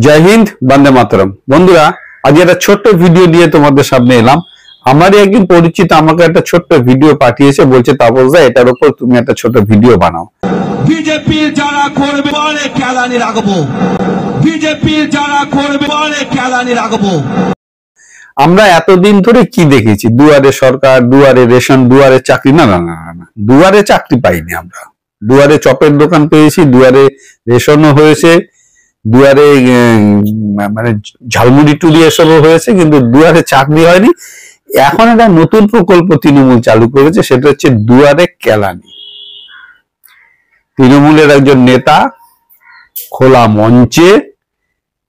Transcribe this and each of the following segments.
জয় হিন্দ, বন্দে মাতরম। বন্ধুরা, আজ একটা ছোট্ট ভিডিও নিয়ে তোমাদের সামনে এলাম। আমারই একজন পরিচিত আমাকে একটা ছোট্ট ভিডিও পাঠিয়েছে, বলছে তাপসদা এটার উপর তুমি একটা ছোট ভিডিও বানাও। বিজেপির যারা করবে বলে কেলানি রাখবো, বিজেপির যারা করবে বলে কেলানি রাখবো। আমরা এতদিন ধরে কি দেখেছি? দুয়ারে সরকার, দুয়ারে রেশন, দুয়ারে চাকরি। না না না না, দুয়ারে চাকরি পাইনি আমরা। দুয়ারে চপের দোকান পেয়েছি, দুয়ারে রেশনও হয়েছে, দুয়ারে মানে ঝালমুড়ি টুলি এসবও হয়েছে, কিন্তু দুয়ারে চাকরি হয়নি। এখন একটা নতুন প্রকল্প তৃণমূল চালু করেছে, সেটা হচ্ছে দুয়ারে কেলানি। তৃণমূলের একজন নেতা খোলা মঞ্চে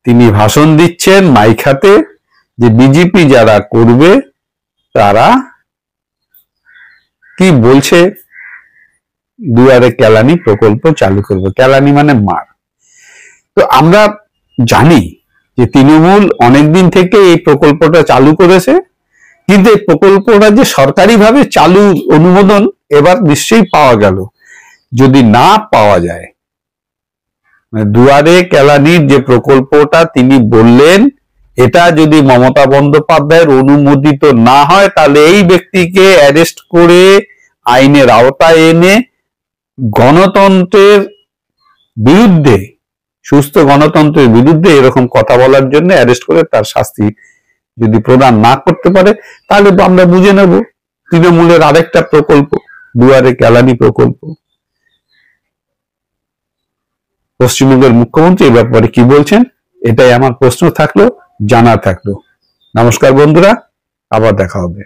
তিনি ভাষণ দিচ্ছেন মাইক হাতে, যে বিজেপি যারা করবে তারা কি বলছে, দুয়ারে কেলানি প্রকল্প চালু করবে। কেলানি মানে মার। তো আমরা জানি যে তৃণমূল অনেকদিন থেকে এই প্রকল্পটা চালু করেছে, কিন্তু এই প্রকল্পটা যে সরকারিভাবে চালু অনুমোদন এবার নিশ্চয়ই পাওয়া গেল। যদি না পাওয়া যায়, দুয়ারে কেলানির যে প্রকল্পটা তিনি বললেন, এটা যদি মমতা বন্দ্যোপাধ্যায়ের অনুমোদিত না হয়, তাহলে এই ব্যক্তিকে অ্যারেস্ট করে আইনের আওতায় এনে গণতন্ত্রের বিরুদ্ধে, সুস্থ গণতন্ত্রের বিরুদ্ধে এরকম কথা বলার জন্য অ্যারেস্ট করে তার শাস্তি যদি প্রদান না করতে পারে, তাহলে তো আমরা বুঝে নেব তৃণমূলের আরেকটা প্রকল্প দুয়ারে কেলানি প্রকল্প। পশ্চিমবঙ্গের মুখ্যমন্ত্রী এ ব্যাপারে কি বলছেন, এটাই আমার প্রশ্ন থাকলো, জানা থাকলো। নমস্কার বন্ধুরা, আবার দেখা হবে।